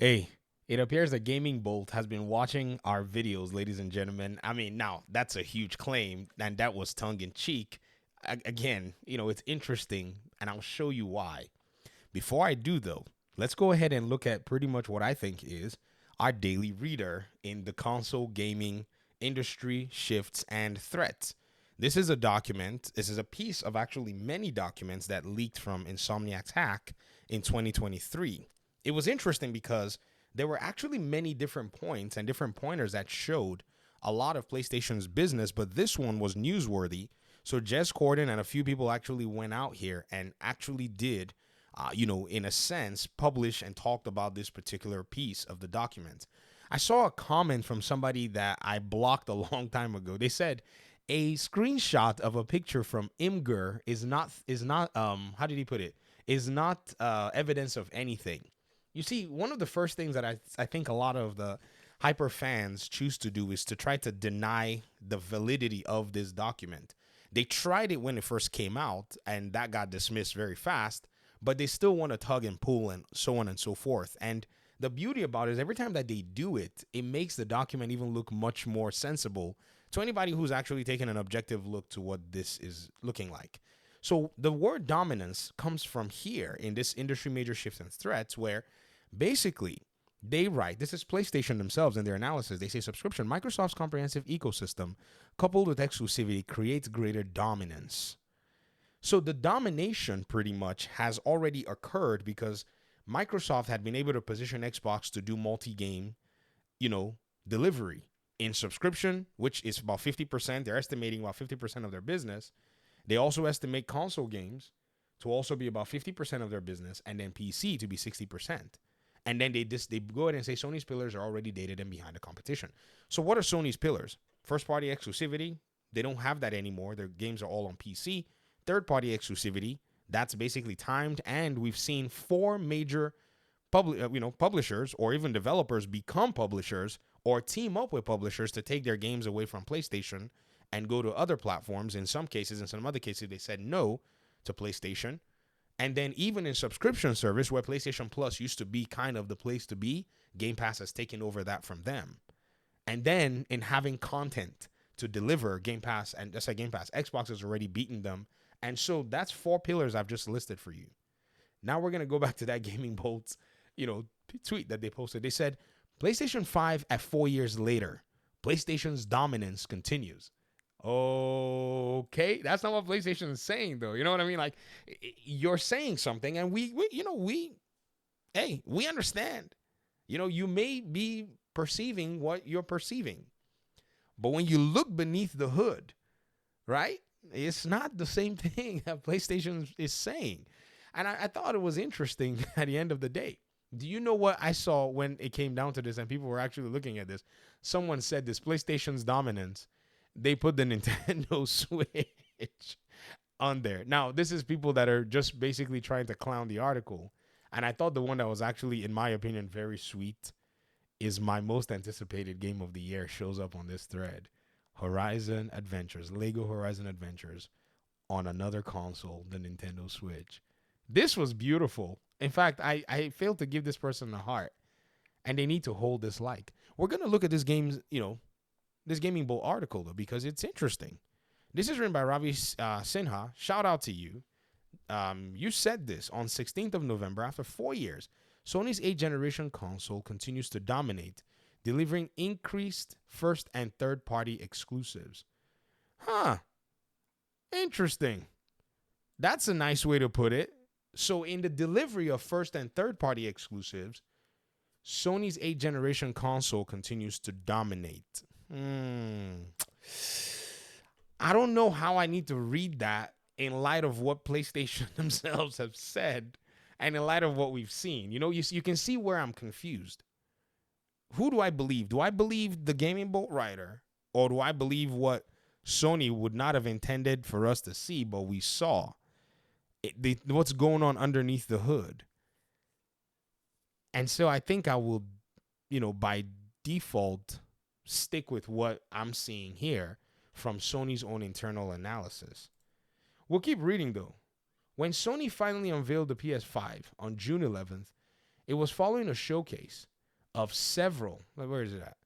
Hey, it appears that Gaming Bolt has been watching our videos, ladies and gentlemen. I mean, now that's a huge claim, and that was tongue in cheek. Again, it's interesting, and I'll show you why. Before I do, though, let's go ahead and look at pretty much what I think is our daily reader in the console gaming industry shifts and threats. This is a document, this is a piece of actually many documents that leaked from Insomniac's hack in 2023. It was interesting because there were actually many different points and different pointers that showed a lot of PlayStation's business, but this one was newsworthy. So Jez Corden and a few people actually went out here and actually did, in a sense, publish and talked about this particular piece of the document. I saw a comment from somebody that I blocked a long time ago. They said a screenshot of a picture from Imgur is not how did he put it? Is not evidence of anything. You see, one of the first things that I think a lot of the hyper fans choose to do is to try to deny the validity of this document. They tried it when it first came out, and that got dismissed very fast, but they still want to tug and pull and so on and so forth. And the beauty about it is every time that they do it, it makes the document even look much more sensible to anybody who's actually taking an objective look to what this is looking like. So the word dominance comes from here in this industry major shifts and threats, where basically they write, this is PlayStation themselves in their analysis. They say subscription, Microsoft's comprehensive ecosystem coupled with exclusivity creates greater dominance. So the domination pretty much has already occurred because Microsoft had been able to position Xbox to do multi-game, delivery in subscription, which is about 50%. They're estimating about 50% of their business. They also estimate console games to also be about 50% of their business, and then PC to be 60%. And then they go ahead and say Sony's pillars are already dated and behind the competition. So what are Sony's pillars? First party exclusivity. They don't have that anymore. Their games are all on PC. Third party exclusivity. That's basically timed, and we've seen four major publishers or even developers become publishers or team up with publishers to take their games away from PlayStation and go to other platforms. In some cases, in some other cases, they said no to PlayStation. And then even in subscription service, where PlayStation Plus used to be kind of the place to be, Game Pass has taken over that from them. And then in having content to deliver, Game Pass, and just like Game Pass, Xbox has already beaten them. And so that's four pillars I've just listed for you. Now we're going to go back to that Gaming Bolts, tweet that they posted. They said, PlayStation 5 at 4 years later, PlayStation's dominance continues. Okay, that's not what PlayStation is saying, though. You know what I mean? Like, you're saying something, and we understand. You may be perceiving what you're perceiving, but when you look beneath the hood, right, it's not the same thing that PlayStation is saying. And I thought it was interesting at the end of the day. Do you know what I saw when it came down to this and people were actually looking at this? Someone said this PlayStation's dominance. They put the Nintendo Switch on there. Now, this is people that are just basically trying to clown the article. And I thought the one that was actually, in my opinion, very sweet is my most anticipated game of the year shows up on this thread. Horizon Adventures, Lego Horizon Adventures on another console, the Nintendo Switch. This was beautiful. In fact, I failed to give this person a heart, and they need to hold this like. We're going to look at this game's, this Gaming Bowl article, though, because it's interesting. This is written by Ravi Sinha. Shout out to you. You said this on 16th of November. After 4 years, Sony's 8th generation console continues to dominate, delivering increased first and third party exclusives. Huh. Interesting. That's a nice way to put it. So in the delivery of first and third party exclusives, Sony's 8th generation console continues to dominate. I don't know how I need to read that in light of what PlayStation themselves have said and in light of what we've seen. You can see where I'm confused. Who do I believe? Do I believe the Gaming Bolt writer, or do I believe what Sony would not have intended for us to see, but we saw? What's going on underneath the hood. And so I think I will, by default, stick with what I'm seeing here from Sony's own internal analysis. We'll keep reading, though. When Sony finally unveiled the PS5 on June 11th, it was following a showcase of several, where is it at?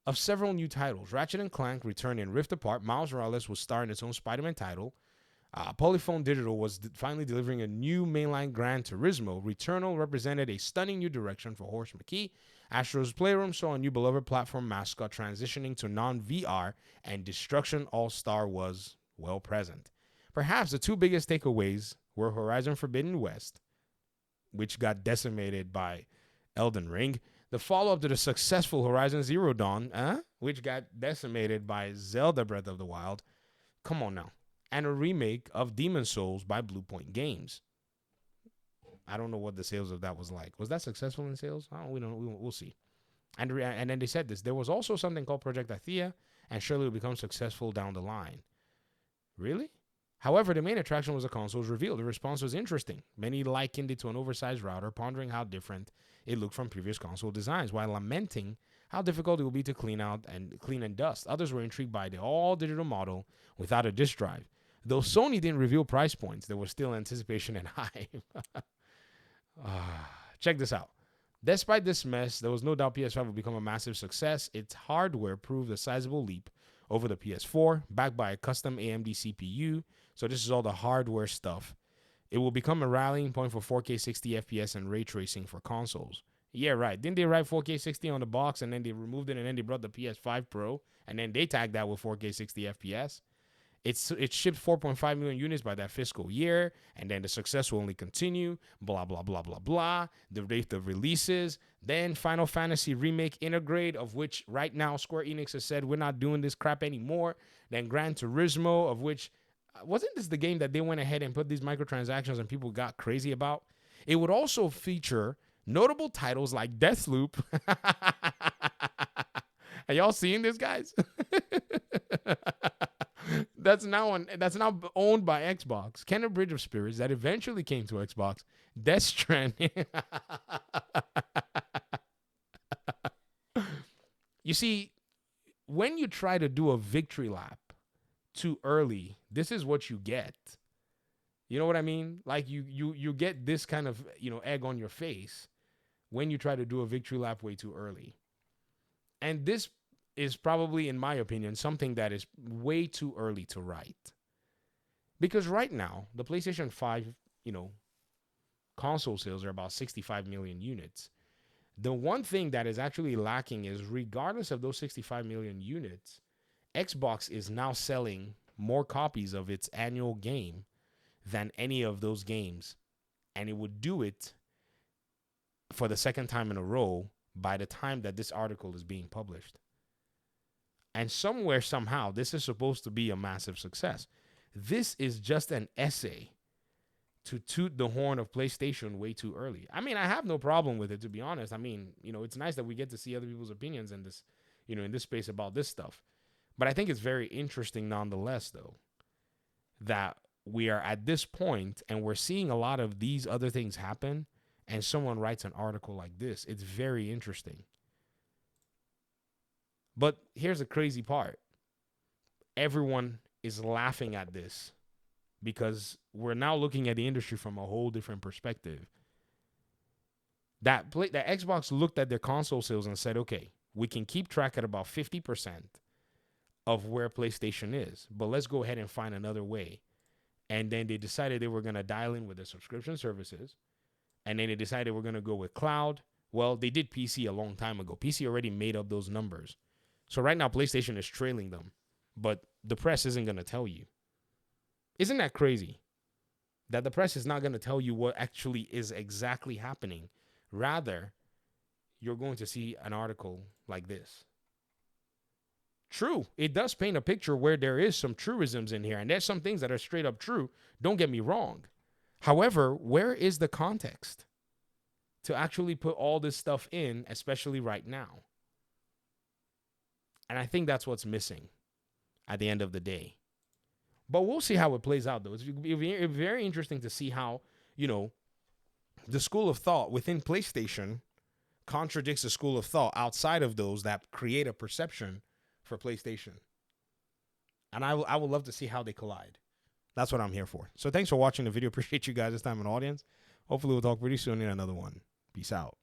Of several new titles. Ratchet and Clank returned in Rift Apart. Miles Morales was starring its own Spider-Man title. Polyphone Digital was finally delivering a new mainline Gran Turismo. Returnal represented a stunning new direction for Horace McKee. Astro's Playroom saw a new beloved platform mascot transitioning to non-VR, and Destruction All-Star was well present. Perhaps the two biggest takeaways were Horizon Forbidden West, which got decimated by Elden Ring, the follow-up to the successful Horizon Zero Dawn, which got decimated by Zelda Breath of the Wild. Come on now. And a remake of Demon's Souls by Bluepoint Games. I don't know what the sales of that was like. Was that successful in sales? We'll see. And then they said this. There was also something called Project Athea, and surely it will become successful down the line. Really? However, the main attraction was the console's reveal. The response was interesting. Many likened it to an oversized router, pondering how different it looked from previous console designs, while lamenting how difficult it will be to clean and dust. Others were intrigued by the all-digital model without a disk drive. Though Sony didn't reveal price points, there was still anticipation and hype. Check this out. Despite this mess, there was no doubt PS5 would become a massive success. Its hardware proved a sizable leap over the PS4, backed by a custom AMD CPU. So this is all the hardware stuff. It will become a rallying point for 4K 60 FPS and ray tracing for consoles. Yeah, right. Didn't they write 4K 60 on the box, and then they removed it, and then they brought the PS5 Pro, and then they tagged that with 4K 60 FPS? It shipped 4.5 million units by that fiscal year, and then the success will only continue, blah, blah, blah, blah, blah. The rate of releases, then Final Fantasy Remake Integrate, of which right now Square Enix has said we're not doing this crap anymore. Then Gran Turismo, of which, wasn't this the game that they went ahead and put these microtransactions and people got crazy about? It would also feature notable titles like Deathloop. Are y'all seeing this, guys? That's now owned by Xbox. Kenner Bridge of Spirits that eventually came to Xbox. Death Stranding. You see, when you try to do a victory lap too early, this is what you get. You know what I mean? Like you get this kind of, egg on your face when you try to do a victory lap way too early. And this is probably, in my opinion, something that is way too early to write. Because right now, the PlayStation 5, console sales are about 65 million units. The one thing that is actually lacking is, regardless of those 65 million units, Xbox is now selling more copies of its annual game than any of those games. And it would do it for the second time in a row by the time that this article is being published. And somewhere, somehow, this is supposed to be a massive success. This is just an essay to toot the horn of PlayStation way too early. I mean, I have no problem with it, to be honest. I mean, it's nice that we get to see other people's opinions in this, in this space about this stuff. But I think it's very interesting nonetheless, though, that we are at this point and we're seeing a lot of these other things happen, and someone writes an article like this. It's very interesting. But here's the crazy part. Everyone is laughing at this because we're now looking at the industry from a whole different perspective. That Xbox looked at their console sales and said, okay, we can keep track at about 50% of where PlayStation is, but let's go ahead and find another way. And then they decided they were going to dial in with the subscription services. And then they decided we're going to go with cloud. Well, they did PC a long time ago. PC already made up those numbers. So right now, PlayStation is trailing them, but the press isn't going to tell you. Isn't that crazy? That the press is not going to tell you what actually is exactly happening. Rather, you're going to see an article like this. True, it does paint a picture where there is some truisms in here, and there's some things that are straight up true. Don't get me wrong. However, where is the context to actually put all this stuff in, especially right now? And I think that's what's missing at the end of the day. But we'll see how it plays out, though. It's very interesting to see how, the school of thought within PlayStation contradicts the school of thought outside of those that create a perception for PlayStation. And I would love to see how they collide. That's what I'm here for. So thanks for watching the video. Appreciate you guys this time in the audience. Hopefully we'll talk pretty soon in another one. Peace out.